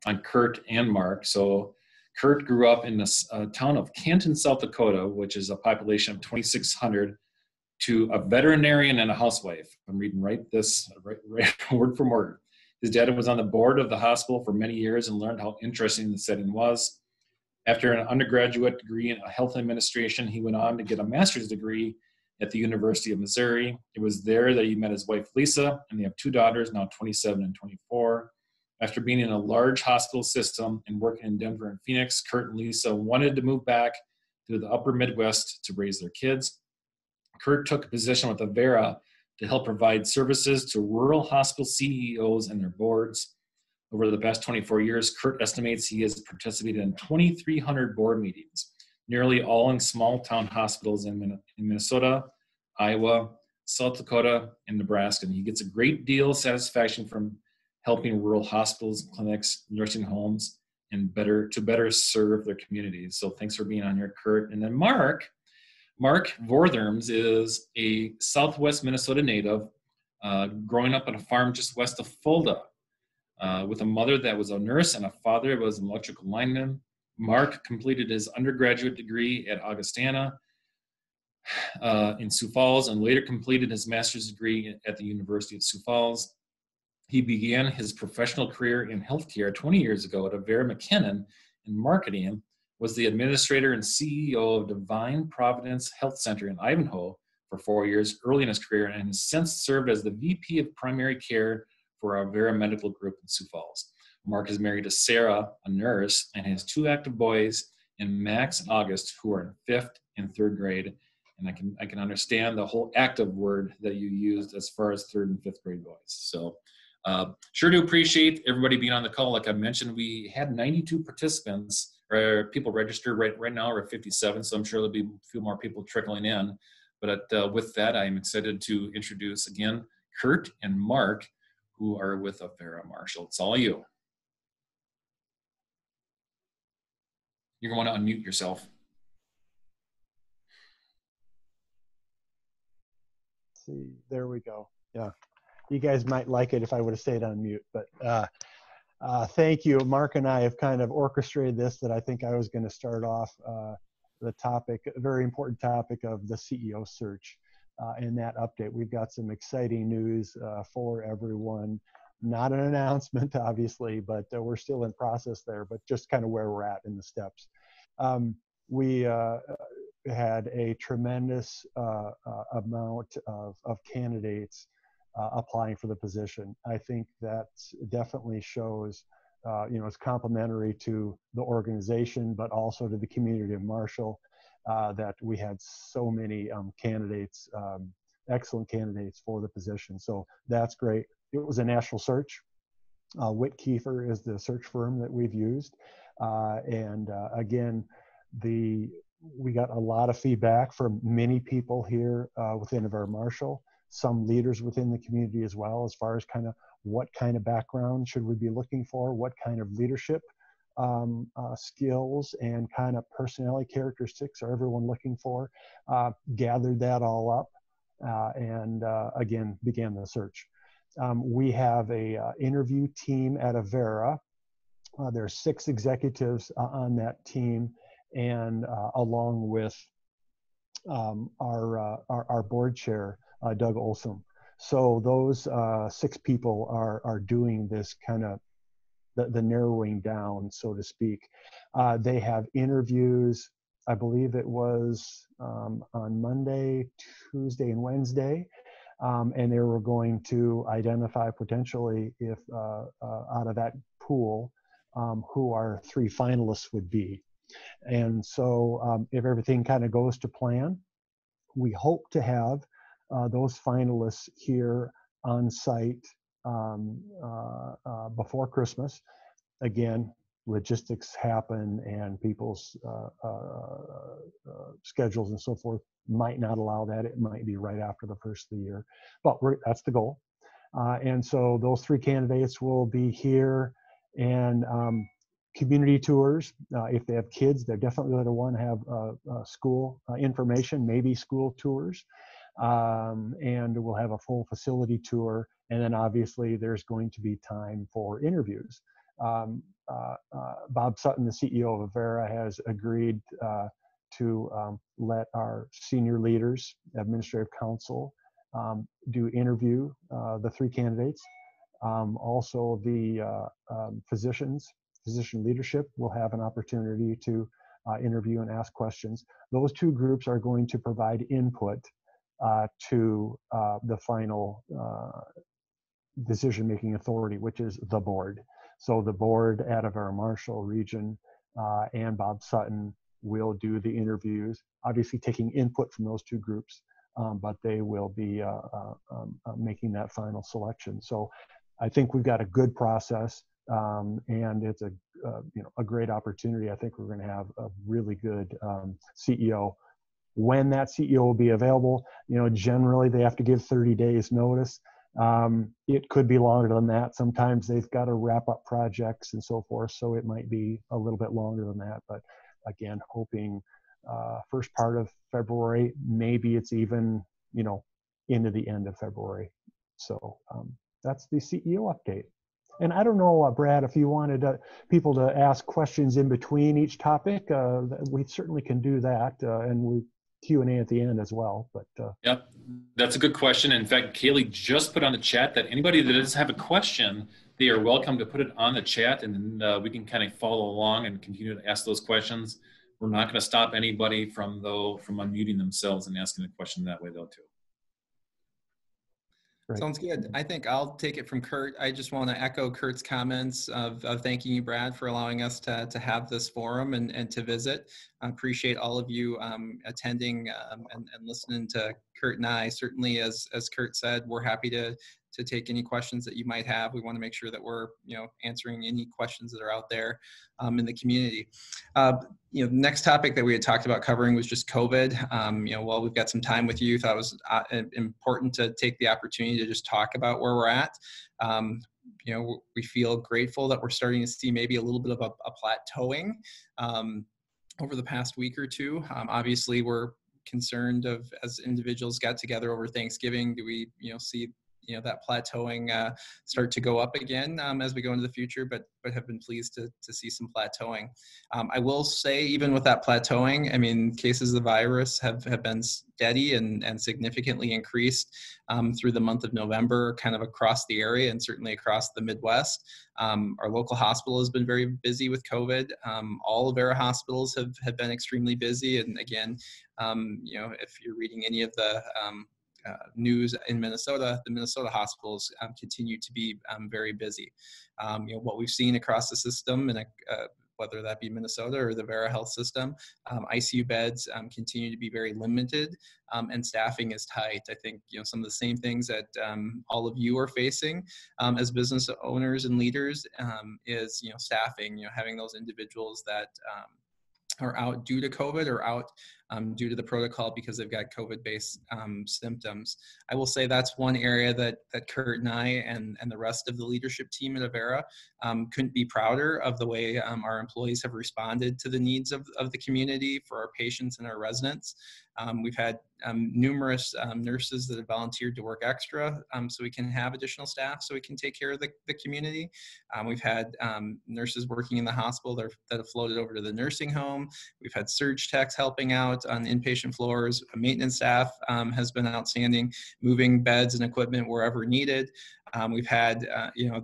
on Curt and Mark. So Curt grew up in the town of Canton, South Dakota, which is a population of 2,600, to a veterinarian and a housewife. I'm reading right word for word. His dad was on the board of the hospital for many years and learned how interesting the setting was. After an undergraduate degree in health administration, he went on to get a master's degree at the University of Missouri. It was there that he met his wife, Lisa, and they have two daughters, now 27 and 24. After being in a large hospital system and working in Denver and Phoenix, Curt and Lisa wanted to move back to the upper Midwest to raise their kids. Curt took a position with Avera to help provide services to rural hospital CEOs and their boards. Over the past 24 years, Curt estimates he has participated in 2,300 board meetings, nearly all in small town hospitals in Minnesota, Iowa, South Dakota, and Nebraska. And he gets a great deal of satisfaction from helping rural hospitals, clinics, nursing homes, and better serve their communities. So thanks for being on here, Curt. And then Mark Vortherms is a Southwest Minnesota native, growing up on a farm just west of Fulda, with a mother that was a nurse and a father that was an electrical lineman. Mark completed his undergraduate degree at Augustana in Sioux Falls and later completed his master's degree at the University of Sioux Falls. He began his professional career in healthcare 20 years ago at Avera McKinnon in marketing, was the administrator and CEO of Divine Providence Health Center in Ivanhoe for 4 years early in his career, and has since served as the VP of Primary Care for Avera Medical Group in Sioux Falls. Mark is married to Sarah, a nurse, and has two active boys in Max and August, who are in 5th and 3rd grade. And I can understand the whole active word that you used as far as 3rd and 5th grade boys. So sure do appreciate everybody being on the call. Like I mentioned, we had 92 participants or people registered. Right now we're at 57, so I'm sure there'll be a few more people trickling in. But with that, I'm excited to introduce again Curt and Mark, who are with Avera Marshall. It's all you. You're going to want to unmute yourself. Let's see, there we go. Yeah, you guys might like it if I would have stayed on mute, but thank you. Mark and I have kind of orchestrated this, that I think I was going to start off the topic, a very important topic of the CEO search. In that update, we've got some exciting news for everyone. Not an announcement, obviously, but we're still in process there, but just kind of where we're at in the steps. We had a tremendous amount of candidates applying for the position. I think that definitely shows, it's complimentary to the organization, but also to the community of Marshall, that we had so many candidates, excellent candidates for the position. So that's great. It was a national search. Whitkiefer is the search firm that we've used. Again, we got a lot of feedback from many people here within Avera Marshall, some leaders within the community as well, as far as kind of what kind of background should we be looking for, what kind of leadership skills and kind of personality characteristics are everyone looking for. Gathered that all up and again began the search. We have a interview team at Avera. There's 6 executives on that team, and along with our board chair, Doug Olson. So those 6 people are doing this kind of the narrowing down, so to speak. They have interviews, I believe it was on Monday, Tuesday, and Wednesday. And they were going to identify potentially, if out of that pool, who our 3 finalists would be. And so if everything kind of goes to plan, we hope to have those finalists here on site before Christmas. Again, logistics happen and people's schedules and so forth might not allow that. It might be right after the first of the year, but that's the goal. And so those 3 candidates will be here, and community tours. If they have kids, they're definitely going to want to have school information, maybe school tours. And we'll have a full facility tour. And then obviously there's going to be time for interviews. Bob Sutton, the CEO of Avera, has agreed to let our senior leaders, administrative council, do interview the 3 candidates. Also, the physician leadership will have an opportunity to interview and ask questions. Those 2 groups are going to provide input to the final decision-making authority, which is the board. So the board at Avera Marshall region and Bob Sutton will do the interviews, obviously taking input from those 2 groups, but they will be making that final selection. So I think we've got a good process, and it's a great opportunity. I think we're going to have a really good CEO. When that CEO will be available, generally they have to give 30 days notice. It could be longer than that. Sometimes they've got to wrap up projects and so forth, so it might be a little bit longer than that. But again, hoping first part of February, maybe it's even into the end of February. So that's the CEO update. And I don't know, Brad, if you wanted people to ask questions in between each topic, we certainly can do that, and we Q&A at the end as well. But yep, that's a good question. In fact, Kaylee just put on the chat that anybody that does have a question, they are welcome to put it on the chat, and then we can kind of follow along and continue to ask those questions. We're not going to stop anybody from unmuting themselves and asking a question that way, though, too. Right. Sounds good. I think I'll take it from Curt. I just want to echo Curt's comments of thanking you, Brad, for allowing us to have this forum and to visit. I appreciate all of you attending and listening to Curt and I. Certainly, as Curt said, we're happy to take any questions that you might have. We want to make sure that we're answering any questions that are out there in the community. Next topic that we had talked about covering was just COVID. While we've got some time with you, thought it was important to take the opportunity to just talk about where we're at. We feel grateful that we're starting to see maybe a little bit of a plateauing over the past week or two. Obviously, we're concerned as individuals got together over Thanksgiving, do we see that plateauing start to go up again as we go into the future, but have been pleased to see some plateauing. I will say, even with that plateauing, I mean, cases of the virus have been steady and significantly increased through the month of November, kind of across the area and certainly across the Midwest. Our local hospital has been very busy with COVID. All Avera hospitals have been extremely busy. And again, if you're reading any of the news in Minnesota, the Minnesota hospitals continue to be very busy. What we've seen across the system, and whether that be Minnesota or the Avera Health System, ICU beds continue to be very limited, and staffing is tight. I think some of the same things that all of you are facing as business owners and leaders is staffing. Having those individuals that are out due to COVID or out due to the protocol because they've got COVID-based symptoms. I will say that's one area that Curt and I and the rest of the leadership team at Avera couldn't be prouder of the way our employees have responded to the needs of the community for our patients and our residents. We've had numerous nurses that have volunteered to work extra so we can have additional staff so we can take care of the community. We've had nurses working in the hospital that have floated over to the nursing home. We've had surge techs helping out on inpatient floors. Maintenance staff has been outstanding, moving beds and equipment wherever needed. We've had,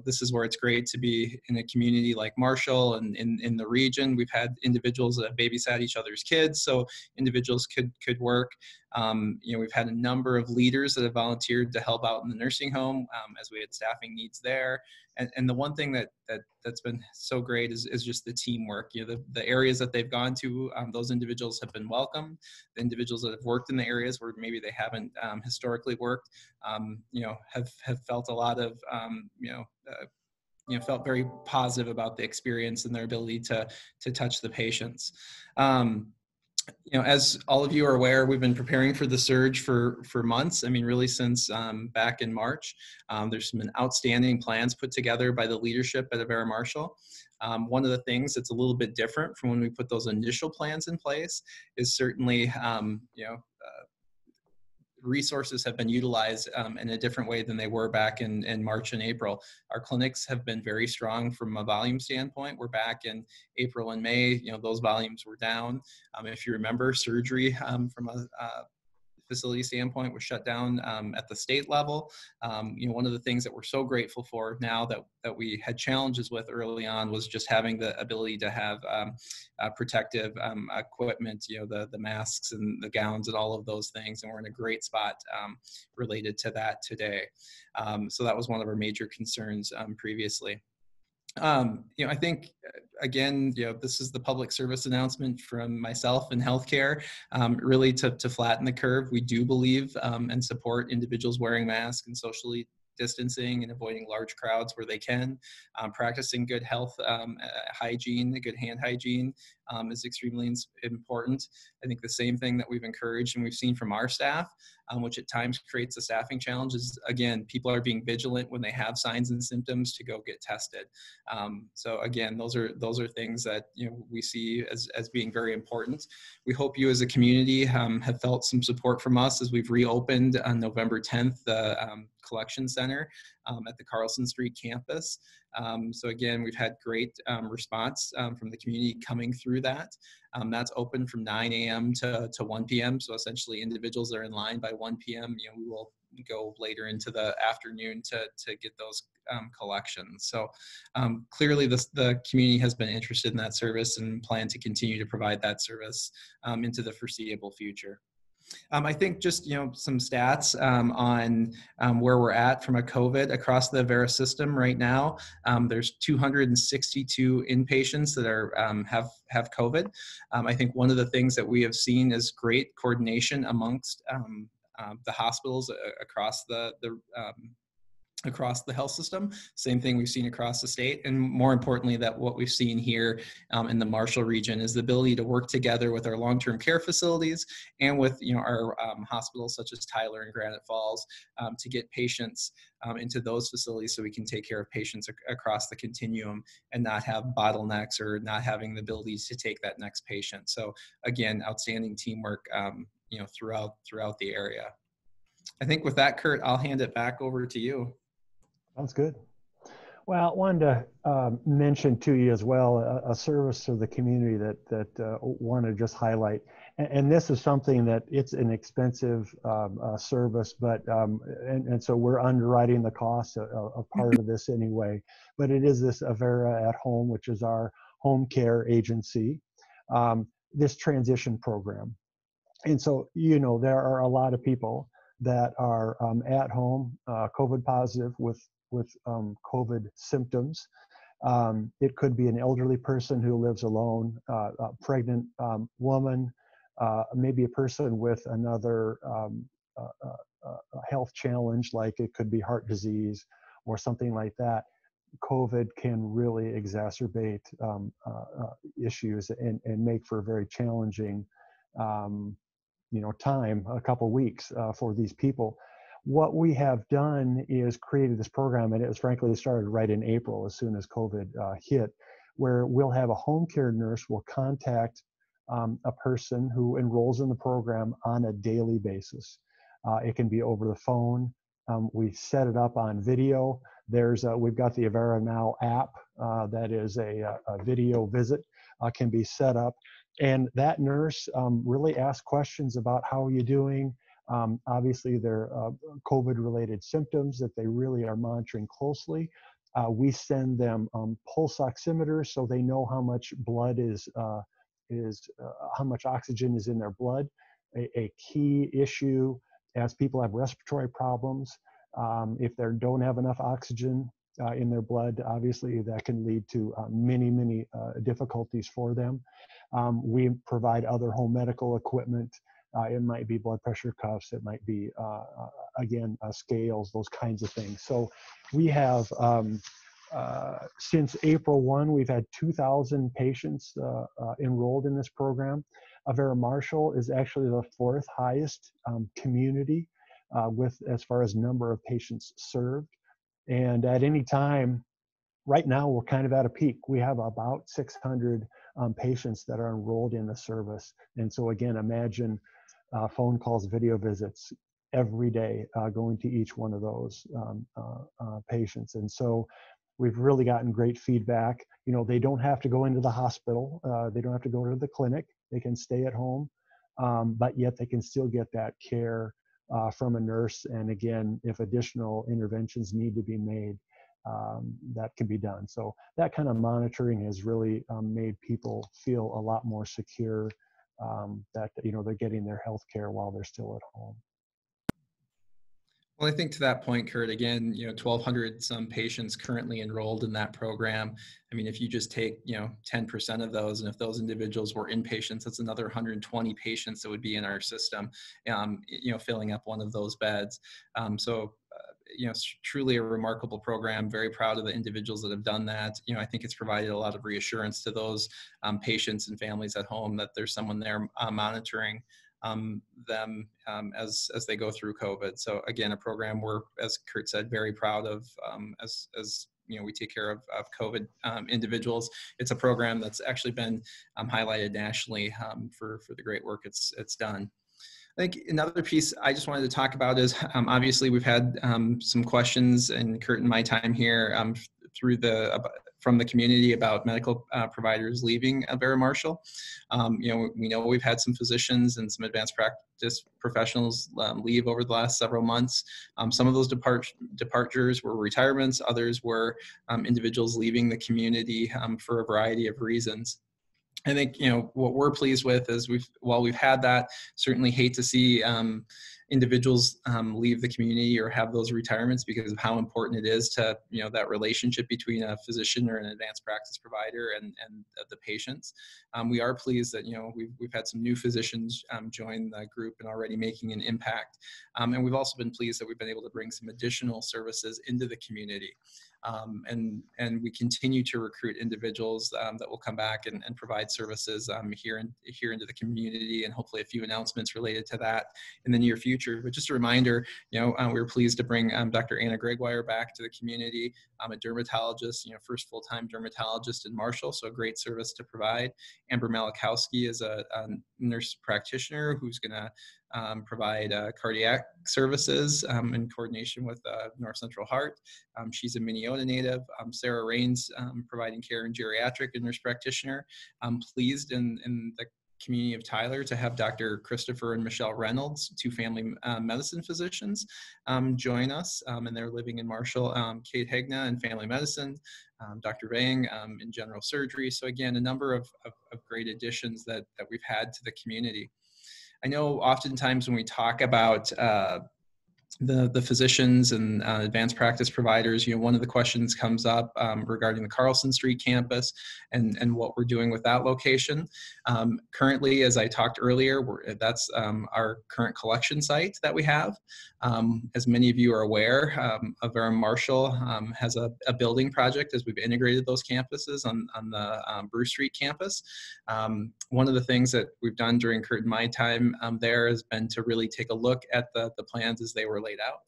this is where it's great to be in a community like Marshall and in the region. We've had individuals that have babysat each other's kids, so individuals could work. We've had a number of leaders that have volunteered to help out in the nursing home as we had staffing needs there. And the one thing that's been so great is just the teamwork. The areas that they've gone to, those individuals have been welcomed. The individuals that have worked in the areas where maybe they haven't historically worked, have felt a lot of, felt very positive about the experience and their ability to touch the patients. As all of you are aware, we've been preparing for the surge for months. I mean, really since back in March. There's been outstanding plans put together by the leadership at Avera Marshall. One of the things that's a little bit different from when we put those initial plans in place is certainly, resources have been utilized in a different way than they were back in March and April. Our clinics have been very strong from a volume standpoint. We're back in April and May, those volumes were down. If you remember, surgery from a facility standpoint was shut down at the state level. One of the things that we're so grateful for now that we had challenges with early on was just having the ability to have protective equipment, the masks and the gowns and all of those things. And we're in a great spot related to that today. So that was one of our major concerns previously. I think, again, this is the public service announcement from myself in healthcare, really to flatten the curve. We do believe and support individuals wearing masks and socially distancing and avoiding large crowds where they can. Practicing good health hygiene, good hand hygiene is extremely important. I think the same thing that we've encouraged and we've seen from our staff, which at times creates a staffing challenge, is, again, people are being vigilant when they have signs and symptoms to go get tested. So again, those are things that we see as being very important. We hope you as a community have felt some support from us as we've reopened on November 10th the collection center at the Carlson Street campus. So again, we've had great response from the community coming through that. That's open from 9 a.m. to 1 p.m. So essentially individuals that are in line by 1 p.m., we will go later into the afternoon to get those collections. So clearly the community has been interested in that service and plan to continue to provide that service into the foreseeable future. I think just, some stats on where we're at from a COVID across the Avera system right now. There's 262 inpatients that are have COVID. I think one of the things that we have seen is great coordination amongst the hospitals across across the health system. Same thing we've seen across the state. And more importantly, that what we've seen here in the Marshall region is the ability to work together with our long-term care facilities and with our hospitals such as Tyler and Granite Falls to get patients into those facilities so we can take care of patients across the continuum and not have bottlenecks or not having the ability to take that next patient. So again, outstanding teamwork throughout the area. I think with that, Curt, I'll hand it back over to you. Sounds good. Well, I wanted to mention to you as well a service to the community that want to just highlight. And this is something that it's an expensive service, but and so we're underwriting the cost of part of this anyway. But it is this Avera At Home, which is our home care agency, this transition program. And so, there are a lot of people that are at home, COVID positive with COVID symptoms. It could be an elderly person who lives alone, a pregnant woman, maybe a person with another health challenge, like it could be heart disease or something like that. COVID can really exacerbate issues and make for a very challenging time, a couple weeks for these people. What we have done is created this program, and it was frankly started right in April as soon as COVID hit, where we'll have a home care nurse will contact a person who enrolls in the program on a daily basis. It can be over the phone. We set it up on video. We've got the Avera Now app that is a video visit can be set up. And that nurse really asks questions about how are you doing. Obviously, there are COVID-related symptoms that they really are monitoring closely. We send them pulse oximeters so they know how much blood how much oxygen is in their blood. A key issue as people have respiratory problems, if they don't have enough oxygen in their blood, obviously that can lead to many difficulties for them. We provide other home medical equipment. It might be blood pressure cuffs. It might be, again, scales, those kinds of things. So we have, since April 1, we've had 2,000 patients enrolled in this program. Avera Marshall is actually the 4th highest community as far as number of patients served. And at any time, right now, we're kind of at a peak. We have about 600 patients that are enrolled in the service. And so again, imagine phone calls, video visits, every day going to each one of those patients. And so we've really gotten great feedback. You know, they don't have to go into the hospital. They don't have to go to the clinic. They can stay at home, but yet they can still get that care from a nurse. And again, if additional interventions need to be made, that can be done. So that kind of monitoring has really made people feel a lot more secure that, you know, they're getting their health care while they're still at home. Well, I think to that point, Curt, again, you know, 1,200 some patients currently enrolled in that program. I mean, if you just take, you know, 10% of those, and if those individuals were inpatients, that's another 120 patients that would be in our system, you know, filling up one of those beds. You know, it's truly a remarkable program. Very proud of the individuals that have done that. You know, I think it's provided a lot of reassurance to those patients and families at home that there's someone there monitoring them as they go through COVID. So again, a program we're, as Curt said, very proud of as you know, we take care of COVID individuals. It's a program that's actually been highlighted nationally for the great work it's done. I think another piece I just wanted to talk about is obviously we've had some questions, and Curt, in my time here from the community about medical providers leaving Avera Marshall. You know, we know we've had some physicians and some advanced practice professionals leave over the last several months. Some of those departures were retirements, others were individuals leaving the community for a variety of reasons. I think, you know, what we're pleased with is while we've had that, certainly hate to see individuals leave the community or have those retirements because of how important it is to, you know, that relationship between a physician or an advanced practice provider and the patients. We are pleased that, you know, we've had some new physicians join the group and already making an impact. And we've also been pleased that we've been able to bring some additional services into the community. And we continue to recruit individuals that will come back and provide services here into the community, and hopefully a few announcements related to that in the near future. But just a reminder, you know, we were pleased to bring Dr. Anna Gregoire back to the community, a dermatologist, you know, first full-time dermatologist in Marshall, so a great service to provide. Amber Malakowski is a nurse practitioner who's going to provide cardiac services in coordination with North Central Heart. She's a Minnesota native. Sarah Rains providing care in geriatric, and nurse practitioner. I'm pleased in the community of Tyler to have Dr. Christopher and Michelle Reynolds, two family medicine physicians, join us, and they're living in Marshall. Kate Hegna in family medicine, Dr. Vang in general surgery. So again, a number of great additions that we've had to the community. I know oftentimes when we talk about the physicians and advanced practice providers, you know, one of the questions comes up regarding the Carlson Street campus and what we're doing with that location. Currently, as I talked earlier, that's our current collection site that we have. As many of you are aware, Avera Marshall has a building project as we've integrated those campuses on the Bruce Street campus. One of the things that we've done during Curt and my time there has been to really take a look at the plans as they were laid out.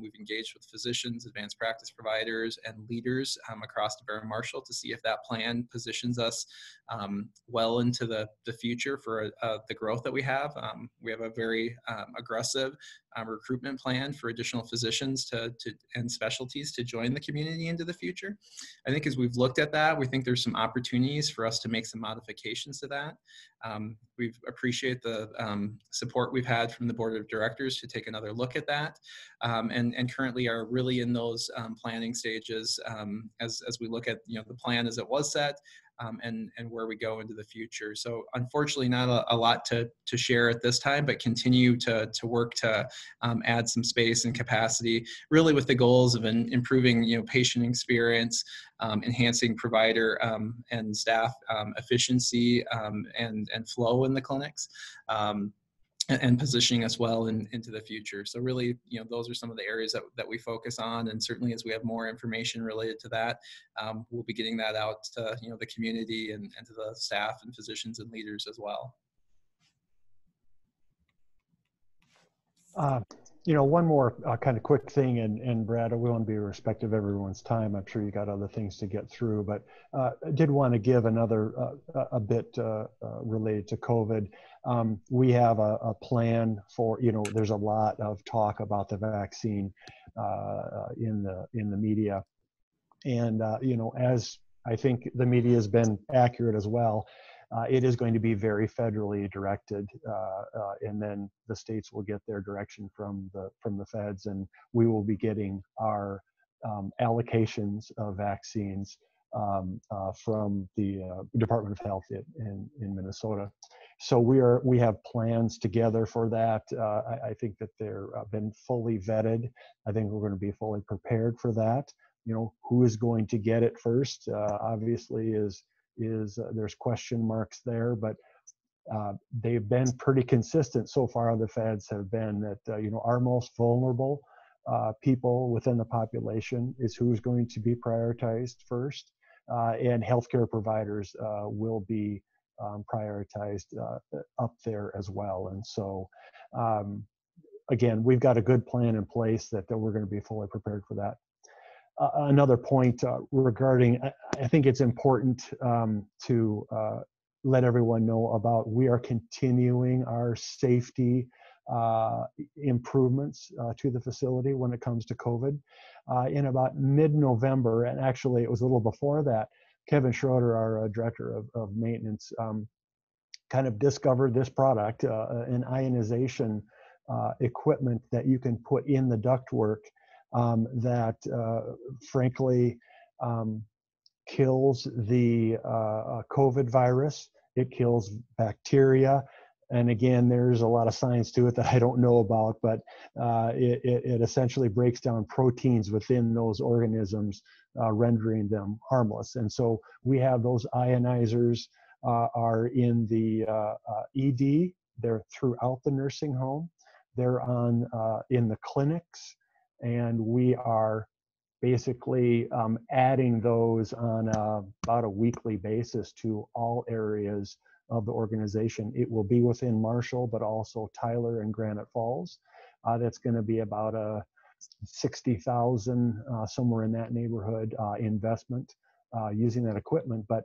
We've engaged with physicians, advanced practice providers, and leaders across Avera Marshall to see if that plan positions us well into the future for the growth that we have. We have a very aggressive recruitment plan for additional physicians and specialties to join the community into the future. I think as we've looked at that, we think there's some opportunities for us to make some modifications to that. We appreciate the support we've had from the board of directors to take another look at that, and currently are really in those planning stages as we look at, you know, the plan as it was set, and where we go into the future. So unfortunately not a lot to share at this time, but continue to work to add some space and capacity, really with the goals of improving, you know, patient experience, enhancing provider and staff efficiency and flow in the clinics, and positioning us well into the future. So really, you know, those are some of the areas that we focus on, and certainly as we have more information related to that, we'll be getting that out to, you know, the community and to the staff and physicians and leaders as well. One more kind of quick thing, and Brad, we want to be respectful of everyone's time. I'm sure you got other things to get through, but I did want to give another a bit related to COVID. We have a plan for, there's a lot of talk about the vaccine in the media, and as I think the media has been accurate as well. It is going to be very federally directed, and then the states will get their direction from the feds, and we will be getting our allocations of vaccines from the Department of Health in Minnesota. So we have plans together for that. I think that they're been fully vetted. I think we're going to be fully prepared for that. Who is going to get it first? Obviously, is there's question marks there, but they've been pretty consistent so far. The feds have been that our most vulnerable people within the population is who's going to be prioritized first, and healthcare providers will be prioritized up there as well. And so again, we've got a good plan in place that we're going to be fully prepared for that. Another point regarding, I think it's important to let everyone know about, we are continuing our safety improvements to the facility when it comes to COVID. In about mid-November, and actually it was a little before that, Kevin Schroeder, our director of maintenance, kind of discovered this product, an ionization equipment that you can put in the ductwork that frankly kills the COVID virus. It kills bacteria. And again, there's a lot of science to it that I don't know about, but it essentially breaks down proteins within those organisms, rendering them harmless. And so we have those ionizers are in the ED. They're throughout the nursing home. They're in the clinics. And we are basically adding those on about a weekly basis to all areas of the organization. It will be within Marshall, but also Tyler and Granite Falls. That's going to be about a 60,000, somewhere in that neighborhood, investment using that equipment. But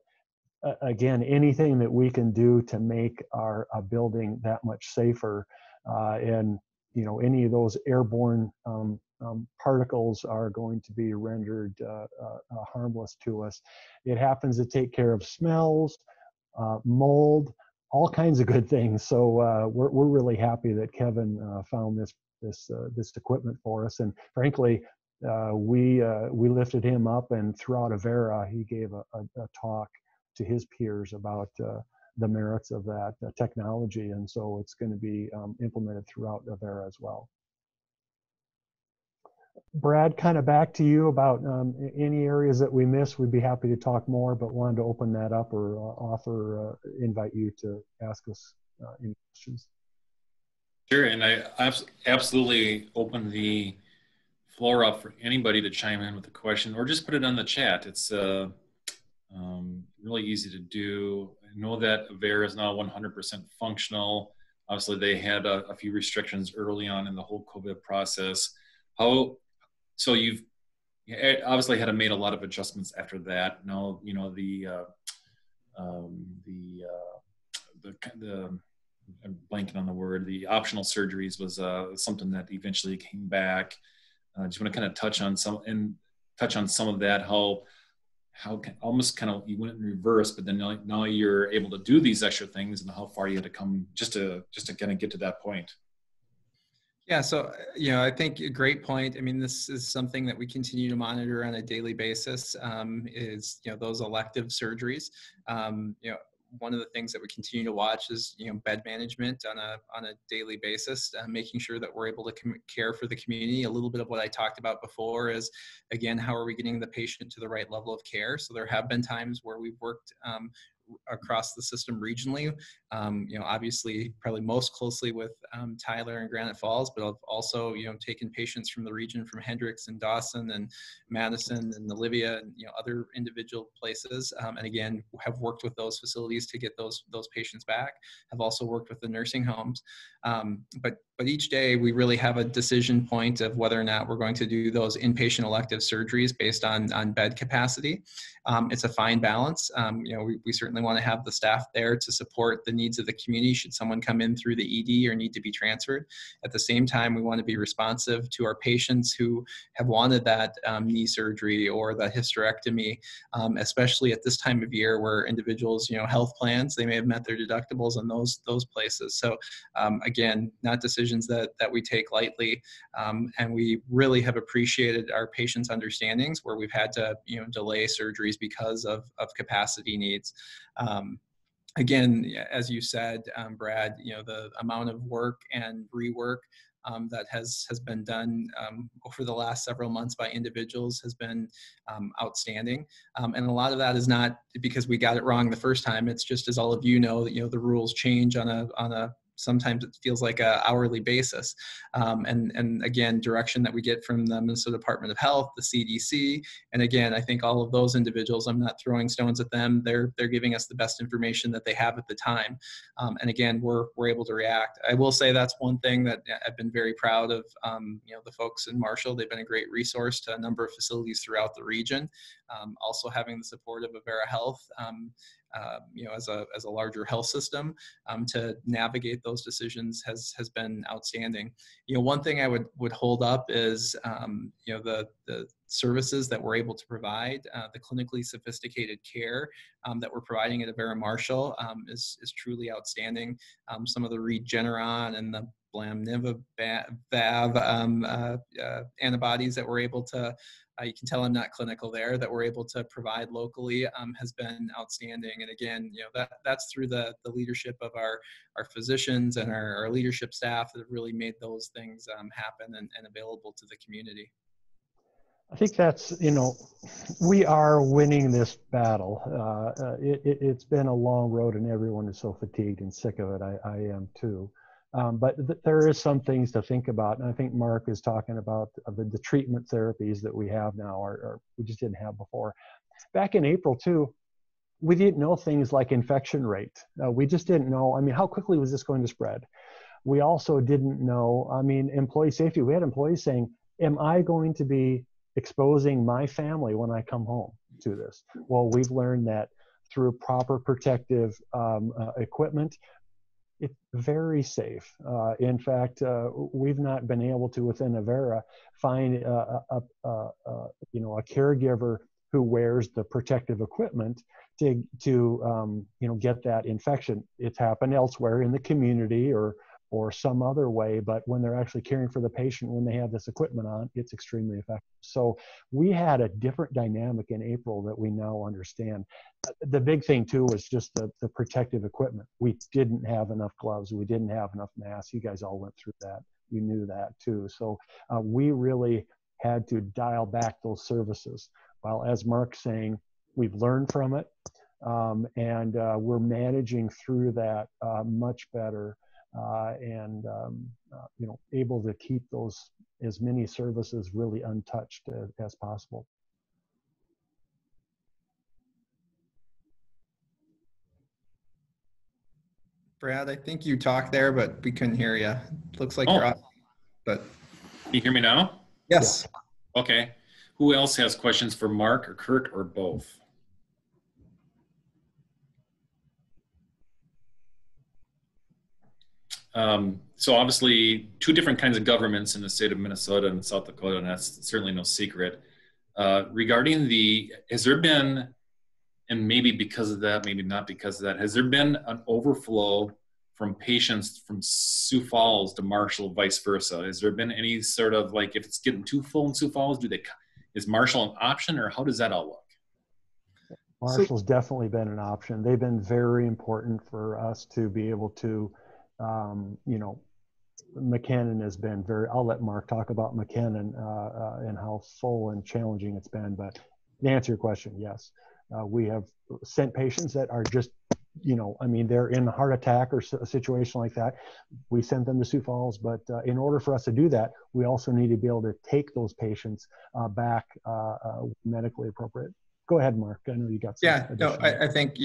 again, anything that we can do to make our building that much safer, and any of those airborne particles are going to be rendered harmless to us. It happens to take care of smells, mold, all kinds of good things. So we're really happy that Kevin found this equipment for us. And frankly, we lifted him up, and throughout Avera, he gave a talk to his peers about the merits of that technology. And so it's going to be implemented throughout Avera as well. Brad, kind of back to you about any areas that we missed. We'd be happy to talk more, but wanted to open that up or invite you to ask us any questions. Sure, and I absolutely open the floor up for anybody to chime in with a question or just put it on the chat. It's really easy to do. I know that Avera is now 100% functional. Obviously, they had a few restrictions early on in the whole COVID process. So you've obviously had to make a lot of adjustments after that. Now, I'm blanking on the word, the optional surgeries was something that eventually came back. I just want to kind of touch on some of that, how almost kind of you went in reverse, but then now you're able to do these extra things, and how far you had to come just to kind of get to that point. Yeah, so, I think a great point. I mean, this is something that we continue to monitor on a daily basis, is, those elective surgeries. One of the things that we continue to watch is, bed management on a daily basis, making sure that we're able to care for the community. A little bit of what I talked about before is, again, how are we getting the patient to the right level of care? So there have been times where we've worked across the system regionally, obviously probably most closely with Tyler and Granite Falls, but I've also, taken patients from the region, from Hendricks and Dawson and Madison and Olivia and, other individual places. And again, have worked with those facilities to get those patients back, have also worked with the nursing homes. But But each day we really have a decision point of whether or not we're going to do those inpatient elective surgeries based on bed capacity. It's a fine balance. We certainly want to have the staff there to support the needs of the community should someone come in through the ED or need to be transferred. At the same time, we want to be responsive to our patients who have wanted that knee surgery or the hysterectomy, especially at this time of year where individuals, health plans, they may have met their deductibles in those places. So again, not decisions that we take lightly, and we really have appreciated our patients' understandings where we've had to delay surgeries because of capacity needs. Again, as you said, Brad, the amount of work and rework that has been done over the last several months by individuals has been outstanding. And a lot of that is not because we got it wrong the first time. It's just, as all of you know, the rules change on a sometimes it feels like a hourly basis. And again, direction that we get from the Minnesota Department of Health, the CDC. And again, I think all of those individuals, I'm not throwing stones at them. They're giving us the best information that they have at the time. And again, we're able to react. I will say that's one thing that I've been very proud of, the folks in Marshall. They've been a great resource to a number of facilities throughout the region. Also having the support of Avera Health, as a larger health system, to navigate those decisions has been outstanding. One thing I would hold up is, the services that we're able to provide, the clinically sophisticated care that we're providing at Avera Marshall is truly outstanding. Some of the Regeneron and the Blamnivav antibodies that we're able to, you can tell I'm not clinical there, that we're able to provide locally has been outstanding. And again, that's through the leadership of our physicians and our leadership staff that have really made those things happen and available to the community. I think that's, we are winning this battle. It's been a long road and everyone is so fatigued and sick of it. I am too. But there is some things to think about. And I think Mark is talking about the treatment therapies that we have now, or we just didn't have before. Back in April too, we didn't know things like infection rate. We just didn't know. I mean, how quickly was this going to spread? We also didn't know, employee safety. We had employees saying, am I going to be exposing my family when I come home to this? Well, we've learned that through proper protective equipment, it's very safe. In fact, we've not been able to, within Avera, find a caregiver who wears the protective equipment to get that infection. It's happened elsewhere in the community or some other way, but when they're actually caring for the patient, when they have this equipment on, it's extremely effective. So we had a different dynamic in April that we now understand. The big thing too was just the protective equipment. We didn't have enough gloves. We didn't have enough masks. You guys all went through that. You knew that too. So we really had to dial back those services. While, as Mark's saying, we've learned from it, and we're managing through that much better. Able to keep as many services really untouched as possible. Brad, I think you talked there, but we couldn't hear you. Looks like you're up, but. Can you hear me now? Yes. Yeah. Okay. Who else has questions for Mark or Curt or both? So obviously, two different kinds of governments in the state of Minnesota and South Dakota, and that's certainly no secret. Regarding has there been, and maybe because of that, maybe not because of that, has there been an overflow from patients from Sioux Falls to Marshall, vice versa? Has there been any sort of, like, if it's getting too full in Sioux Falls, is Marshall an option, or how does that all look? Marshall's definitely been an option. They've been very important for us to be able to, McKinnon has been I'll let Mark talk about McKinnon and how full and challenging it's been, but to answer your question, yes. We have sent patients that are just, they're in a heart attack or a situation like that. We sent them to Sioux Falls, but in order for us to do that, we also need to be able to take those patients back medically appropriate. Go ahead, Mark. I know you got some. Yeah, no, I think,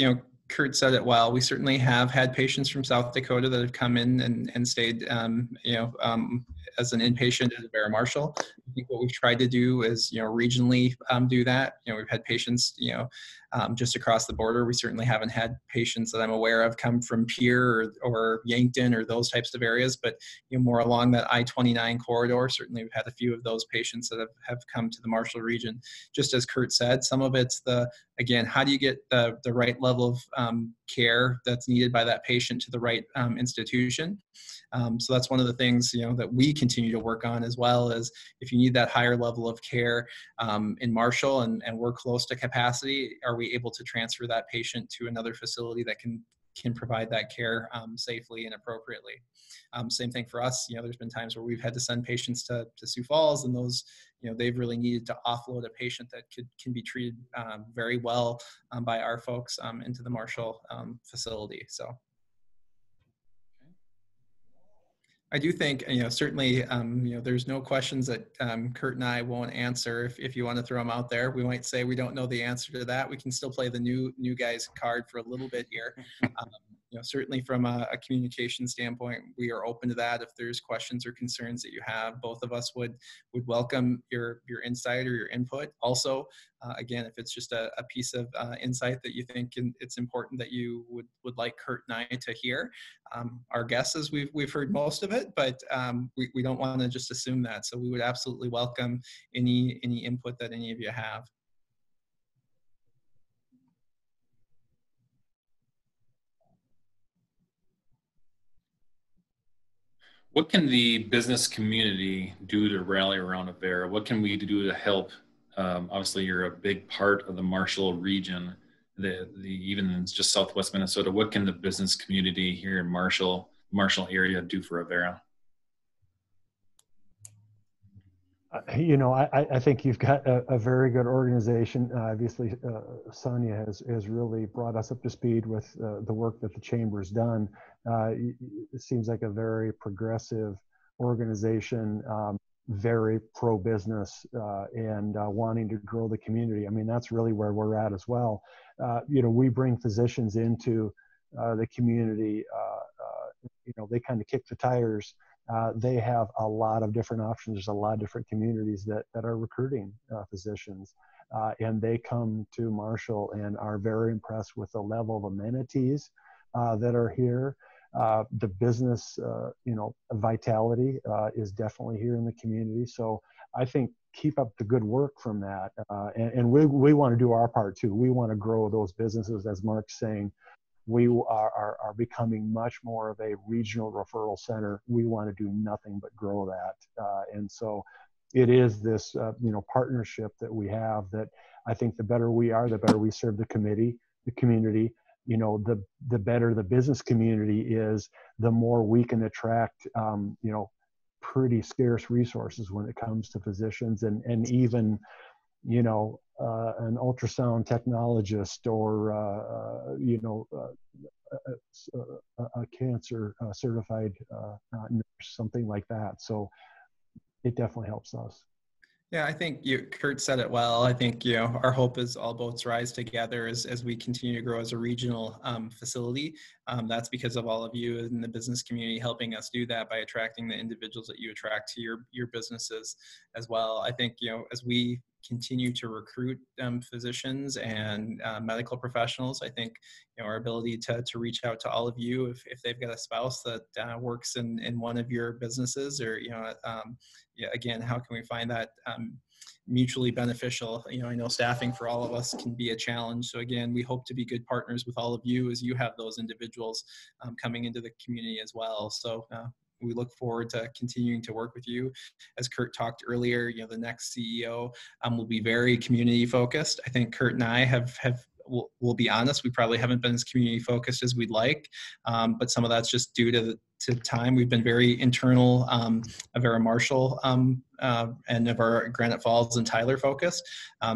Curt said it well. We certainly have had patients from South Dakota that have come in and stayed, as an inpatient at Avera Marshall. I think what we've tried to do is, regionally do that. We've had patients, just across the border. We certainly haven't had patients that I'm aware of come from Pierre or Yankton or those types of areas, but more along that I-29 corridor. Certainly, we've had a few of those patients that have come to the Marshall region. Just as Curt said, some of it's again, how do you get the right level of care that's needed by that patient to the right institution? So that's one of the things that we continue to work on, as well as if you need that higher level of care in Marshall and we're close to capacity, are we able to transfer that patient to another facility that can provide that care safely and appropriately? Same thing for us. There's been times where we've had to send patients to Sioux Falls, and those, they've really needed to offload a patient that can be treated very well by our folks into the Marshall facility. So I do think, certainly, there's no questions that Curt and I won't answer. If you want to throw them out there, we might say we don't know the answer to that. We can still play the new guys card for a little bit here. Certainly from a communication standpoint, we are open to that. If there's questions or concerns that you have, both of us would welcome your insight or your input. Also, again, if it's just a piece of insight that you think it's important that you would like Curt and I to hear, our guess is we've heard most of it, but we don't want to just assume that. So we would absolutely welcome any input that any of you have. What can the business community do to rally around Avera? What can we do to help? Obviously, you're a big part of the Marshall region, even in just Southwest Minnesota. What can the business community here in Marshall area do for Avera? I think you've got a very good organization. Obviously, Sonia has really brought us up to speed with the work that the Chamber's done. It seems like a very progressive organization, very pro-business and wanting to grow the community. I mean, that's really where we're at as well. We bring physicians into the community. They kind of kick the tires. They have a lot of different options. There's a lot of different communities that are recruiting physicians, and they come to Marshall and are very impressed with the level of amenities that are here. The business, vitality is definitely here in the community. So I think keep up the good work from that, and we want to do our part too. We want to grow those businesses, as Mark's saying. We are becoming much more of a regional referral center. We want to do nothing but grow that. And so it is this, partnership that we have that I think the better we are, the better we serve the community, the better the business community is, the more we can attract, pretty scarce resources when it comes to physicians and even, an ultrasound technologist or, a cancer certified nurse, something like that. So it definitely helps us. Yeah, I think Curt said it well. I think, our hope is all boats rise together as we continue to grow as a regional facility. That's because of all of you in the business community helping us do that by attracting the individuals that you attract to your businesses as well. I think, as we continue to recruit physicians and medical professionals, I think our ability to reach out to all of you if they've got a spouse that works in one of your businesses, or again, how can we find that mutually beneficial? I know staffing for all of us can be a challenge. So again, we hope to be good partners with all of you as you have those individuals coming into the community as well. So we look forward to continuing to work with you. As Curt talked earlier, the next CEO will be very community focused. I think Curt and I we'll be honest, we probably haven't been as community focused as we'd like, but some of that's just due to time. We've been very internal, Avera Marshall and Avera Granite Falls and Tyler focused.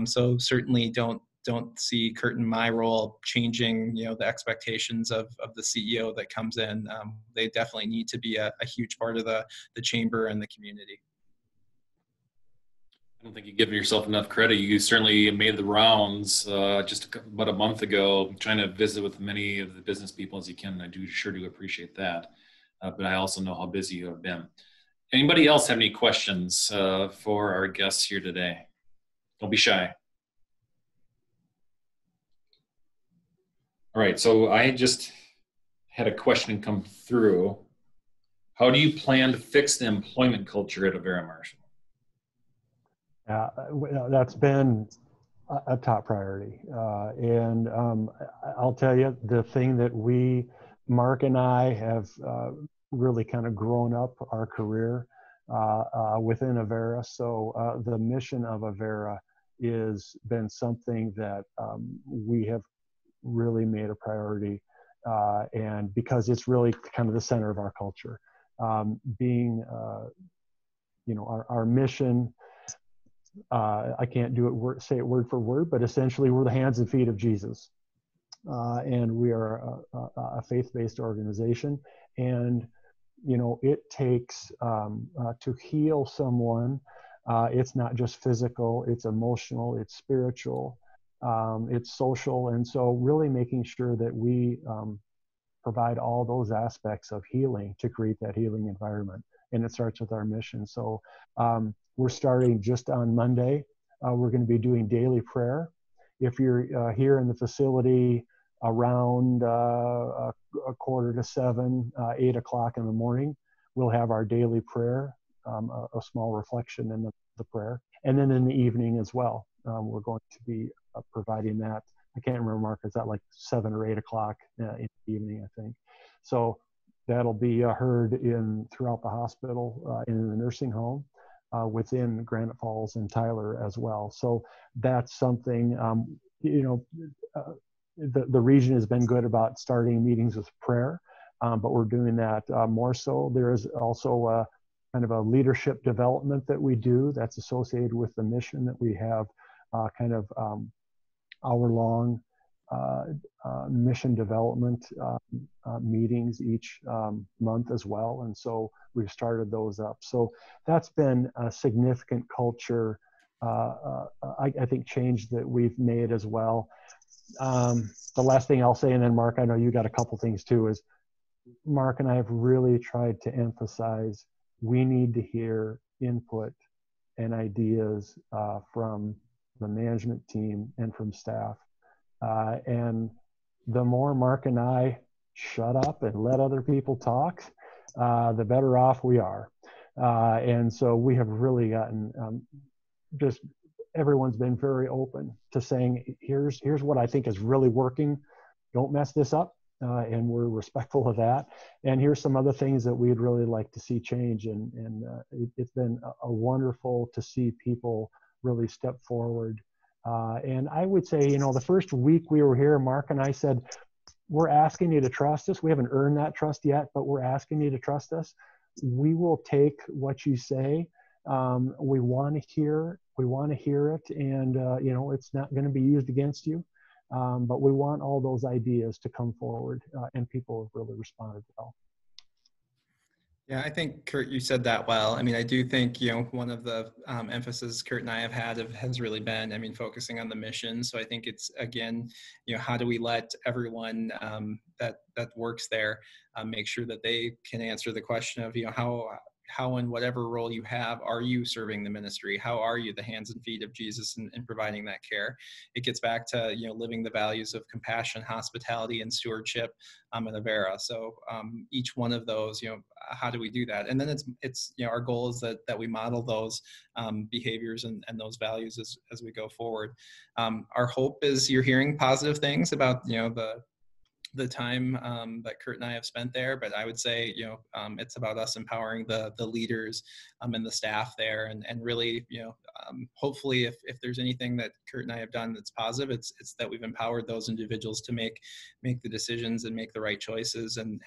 So certainly don't see Curt and my role changing, the expectations of the CEO that comes in. They definitely need to be a huge part of the chamber and the community. don't think you're giving yourself enough credit. You certainly made the rounds just about a month ago, trying to visit with many of the business people as you can. And I sure do appreciate that. But I also know how busy you have been. Anybody else have any questions for our guests here today? Don't be shy. All right, so I just had a question come through. How do you plan to fix the employment culture at Avera Marshall? That's been a top priority. And I'll tell you, the thing that Mark and I have really kind of grown up our career within Avera. So the mission of Avera has been something that we have really made a priority. And because it's really kind of the center of our culture. Being, our mission, I can't say it word for word, but essentially we're the hands and feet of Jesus. And we are a faith-based organization. And, it takes to heal someone, it's not just physical, it's emotional, it's spiritual, it's social. And so really making sure that we provide all those aspects of healing to create that healing environment. And it starts with our mission. So we're starting just on Monday. We're going to be doing daily prayer. If you're here in the facility around 6:45, 8 o'clock in the morning, we'll have our daily prayer, a small reflection in the prayer. And then in the evening as well, we're going to be providing that. I can't remember, Mark, is that like 7 or 8 o'clock in the evening, I think. So that'll be heard throughout the hospital, in the nursing home, within Granite Falls and Tyler as well. So that's something, the region has been good about starting meetings with prayer, but we're doing that more so. There is also kind of a leadership development that we do that's associated with the mission that we have, kind of hour-long mission development meetings each month as well. And so we've started those up. So that's been a significant culture, I think, change that we've made as well. The last thing I'll say, and then Mark, I know you got a couple things too, is Mark and I have really tried to emphasize we need to hear input and ideas from the management team and from staff. And the more Mark and I shut up and let other people talk, the better off we are. And so we have really gotten just everyone's been very open to saying, here's what I think is really working. Don't mess this up. And we're respectful of that. And here's some other things that we'd really like to see change. And it's been a wonderful to see people really step forward. And I would say, the first week we were here, Mark and I said, we're asking you to trust us. We haven't earned that trust yet, but we're asking you to trust us. We will take what you say. We want to hear it. And, it's not going to be used against you. But we want all those ideas to come forward, and people have really responded well. Yeah, I think, Curt, you said that well. I mean, I do think, one of the emphasis Curt and I have had has really been, focusing on the mission. So I think it's, again, how do we let everyone that works there make sure that they can answer the question of, how in whatever role you have, are you serving the ministry? How are you the hands and feet of Jesus in providing that care? It gets back to, living the values of compassion, hospitality, and stewardship at Avera. So each one of those, how do we do that? And then it's our goal is that we model those behaviors and those values as we go forward. Our hope is you're hearing positive things about, the time that Curt and I have spent there, but I would say, it's about us empowering the leaders and the staff there, and really, hopefully if there's anything that Curt and I have done that's positive, it's that we've empowered those individuals to make the decisions and make the right choices, and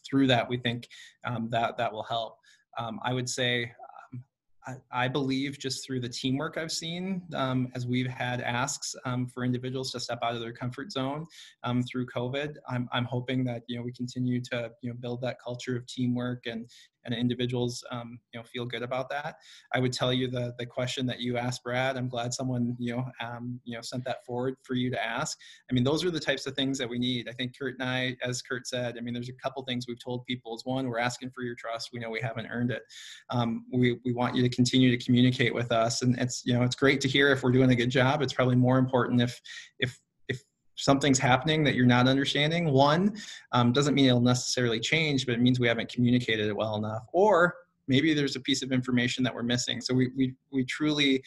through that we think that will help. I would say, I believe just through the teamwork I've seen, as we've had asks for individuals to step out of their comfort zone through COVID, I'm hoping that we continue to build that culture of teamwork and and individuals, feel good about that. I would tell you the question that you asked, Brad. I'm glad someone, sent that forward for you to ask. I mean, those are the types of things that we need. I think Curt and I, as Curt said, I mean, there's a couple things we've told people is one, we're asking for your trust. We know we haven't earned it. We want you to continue to communicate with us. And it's great to hear if we're doing a good job. It's probably more important if something's happening that you're not understanding. One, doesn't mean it'll necessarily change, but it means we haven't communicated it well enough. Or maybe there's a piece of information that we're missing. So we truly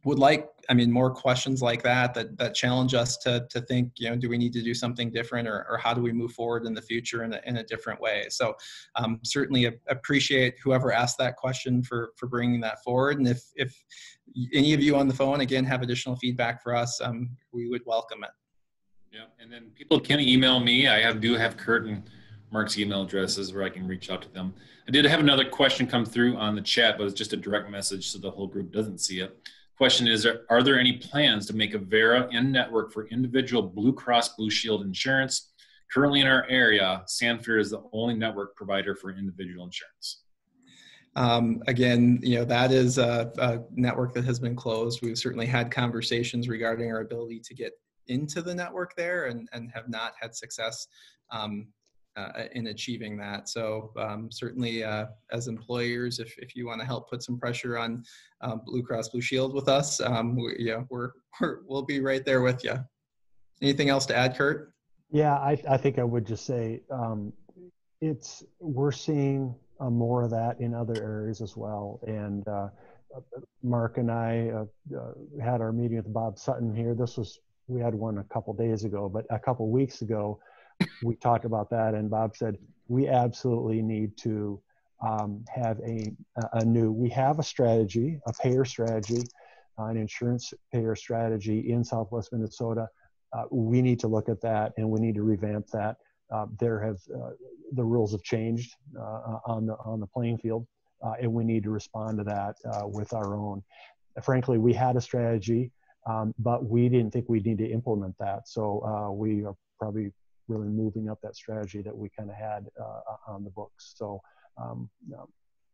would like, more questions like that challenge us to think, do we need to do something different, or how do we move forward in the future in a different way? So certainly appreciate whoever asked that question for bringing that forward. And if any of you on the phone, again, have additional feedback for us, we would welcome it. Yeah, and then people can email me. I do have Curt and Mark's email addresses where I can reach out to them. I did have another question come through on the chat, but it's just a direct message so the whole group doesn't see it. Question is, are there any plans to make Avera in-network for individual Blue Cross Blue Shield insurance? Currently in our area, Sanford is the only network provider for individual insurance. Again, that is a network that has been closed. We've certainly had conversations regarding our ability to get into the network there and have not had success in achieving that. So certainly as employers, if you want to help put some pressure on Blue Cross Blue Shield with us, we'll be right there with you. Anything else to add, Curt? Yeah, I think I would just say we're seeing more of that in other areas as well. And Mark and I had our meeting with Bob Sutton here. We had one a couple days ago, but a couple weeks ago, we talked about that, and Bob said, we absolutely need to have we have a strategy, a payer strategy, an insurance payer strategy in Southwest Minnesota. We need to look at that, and we need to revamp that. The rules have changed on the playing field, and we need to respond to that with our own. Frankly, we had a strategy, but we didn't think we'd need to implement that. So we are probably really moving up that strategy that we kind of had on the books. So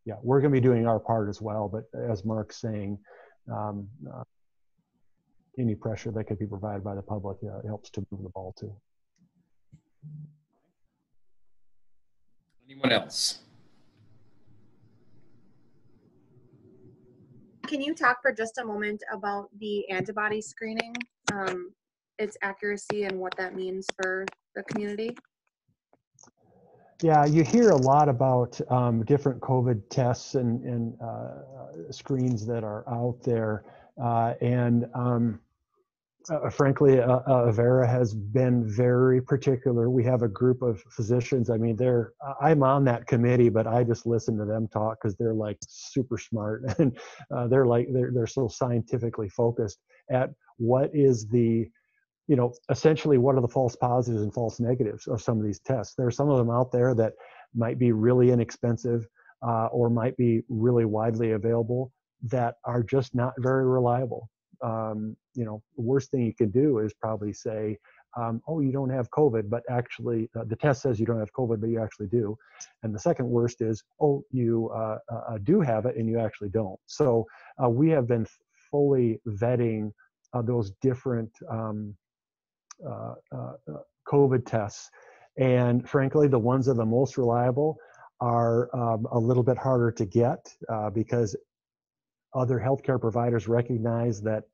yeah, we're going to be doing our part as well. But as Mark's saying, any pressure that could be provided by the public helps to move the ball too. Anyone else? Can you talk for just a moment about the antibody screening, its accuracy and what that means for the community? Yeah, you hear a lot about different COVID tests and screens that are out there. Frankly, Avera has been very particular. We have a group of physicians. I mean, I'm on that committee, but I just listen to them talk because they're like super smart, and they're so scientifically focused at what is essentially what are the false positives and false negatives of some of these tests. There are some of them out there that might be really inexpensive or might be really widely available that are just not very reliable. The worst thing you can do is probably say, oh, you don't have COVID, but actually the test says you don't have COVID, but you actually do. And the second worst is, oh, you do have it and you actually don't. So we have been fully vetting those different COVID tests. And frankly, the ones that are the most reliable are a little bit harder to get because other healthcare providers recognize that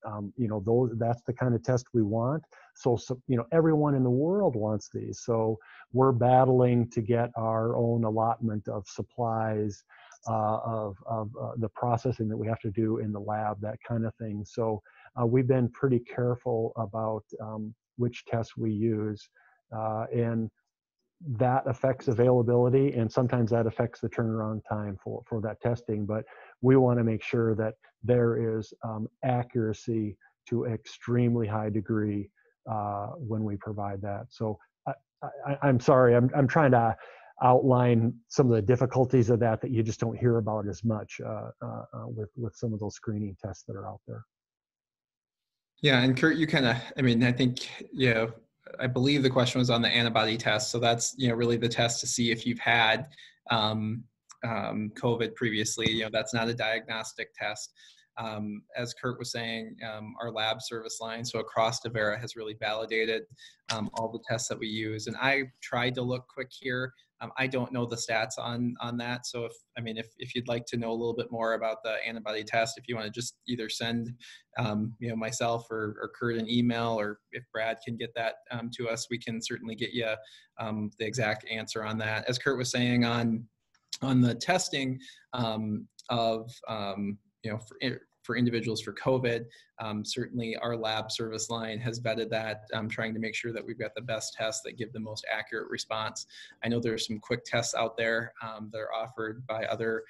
that's the kind of test we want. So everyone in the world wants these. So we're battling to get our own allotment of supplies, of the processing that we have to do in the lab, that kind of thing. So we've been pretty careful about which tests we use, and that affects availability, and sometimes that affects the turnaround time for that testing. But we want to make sure that there is accuracy to extremely high degree when we provide that. So I'm sorry, I'm trying to outline some of the difficulties of that you just don't hear about as much with some of those screening tests that are out there. Yeah, and Curt, you kind of, I think, I believe the question was on the antibody test. So that's, really the test to see if you've had COVID previously. You know, that's not a diagnostic test. As Curt was saying, our lab service line, so across Avera, has really validated all the tests that we use. And I tried to look quick here. I don't know the stats on that. So if you'd like to know a little bit more about the antibody test, if you want to just either send myself or Curt an email, or if Brad can get that to us, we can certainly get you the exact answer on that. As Curt was saying on the testing for individuals for COVID, certainly our lab service line has vetted that, trying to make sure that we've got the best tests that give the most accurate response. I know there's some quick tests out there that are offered by other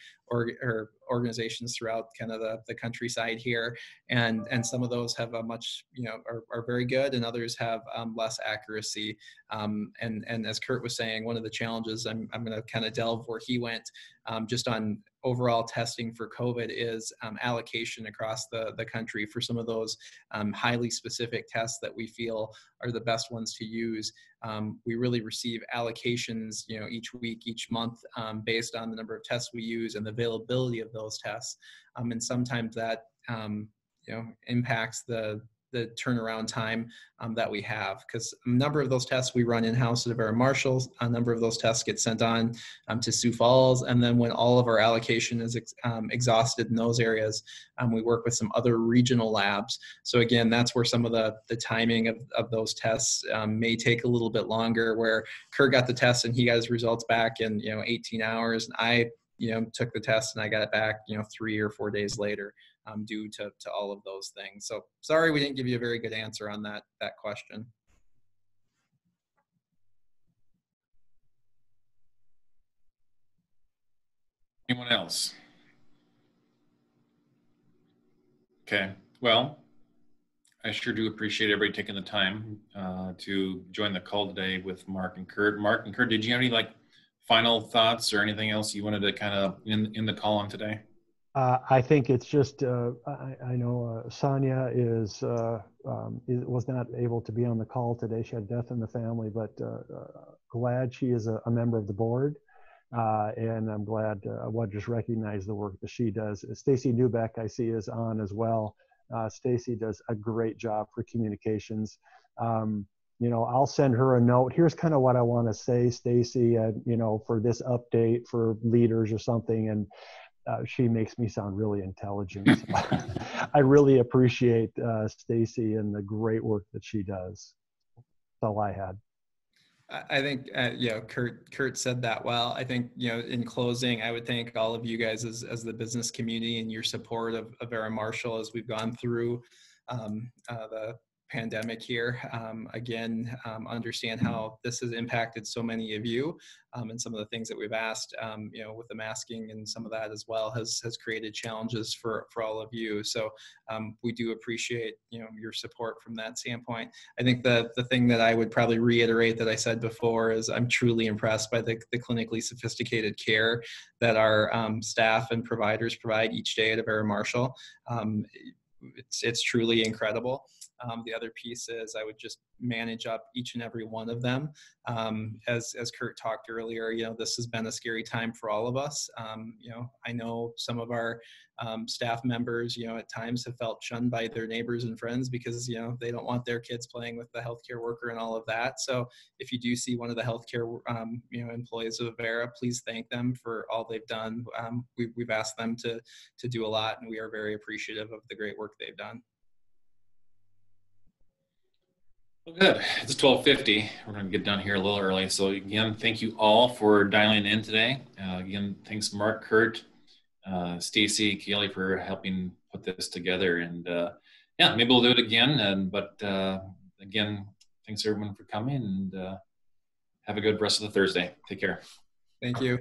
organizations throughout kind of the countryside here, and some of those have a much, are very good, and others have less accuracy. And as Curt was saying, one of the challenges, I'm going to kind of delve where he went, just on overall testing for COVID, is allocation across the country for some of those highly specific tests that we feel are the best ones to use. We really receive allocations, each week, each month, based on the number of tests we use and the availability of those tests. And sometimes that, impacts the turnaround time that we have, because a number of those tests we run in-house at Avera Marshall. A number of those tests get sent on to Sioux Falls, and then when all of our allocation is exhausted in those areas, we work with some other regional labs. So again, that's where some of the timing of those tests may take a little bit longer, where Curt got the test and he got his results back in 18 hours, and I took the test and I got it back 3 or 4 days later. Due to all of those things. So sorry we didn't give you a very good answer on that question. Anyone else? Okay, well, I sure do appreciate everybody taking the time to join the call today with Mark and Curt. Mark and Curt, did you have any final thoughts or anything else you wanted to kind of in the call on today? I think it's just, I know Sonia was not able to be on the call today. She had death in the family, but glad she is a member of the board. And I'm glad I want to just recognize the work that she does. Stacy Newbeck, I see, is on as well. Stacy does a great job for communications. I'll send her a note. Here's kind of what I want to say, Stacy, for this update for leaders or something. And she makes me sound really intelligent. So I really appreciate Stacy and the great work that she does. That's all I had. I think, Curt said that well. I think, in closing, I would thank all of you guys as the business community and your support of Avera Marshall as we've gone through the pandemic here. Understand how this has impacted so many of you, and some of the things that we've asked, with the masking and some of that as well has created challenges for all of you. So we do appreciate, your support from that standpoint. I think the thing that I would probably reiterate that I said before is I'm truly impressed by the clinically sophisticated care that our staff and providers provide each day at Avera Marshall. It's truly incredible. The other piece is I would just manage up each and every one of them. As Curt talked earlier, this has been a scary time for all of us. I know some of our staff members, at times have felt shunned by their neighbors and friends because, they don't want their kids playing with the healthcare worker and all of that. So if you do see one of the healthcare, employees of Avera, please thank them for all they've done. We've asked them to do a lot, and we are very appreciative of the great work they've done. Well, good. It's 12:50. We're going to get done here a little early. So again, thank you all for dialing in today. Again, thanks Mark, Curt, Stacy, Keely for helping put this together. And maybe we'll do it again. But again, thanks everyone for coming, and have a good rest of the Thursday. Take care. Thank you.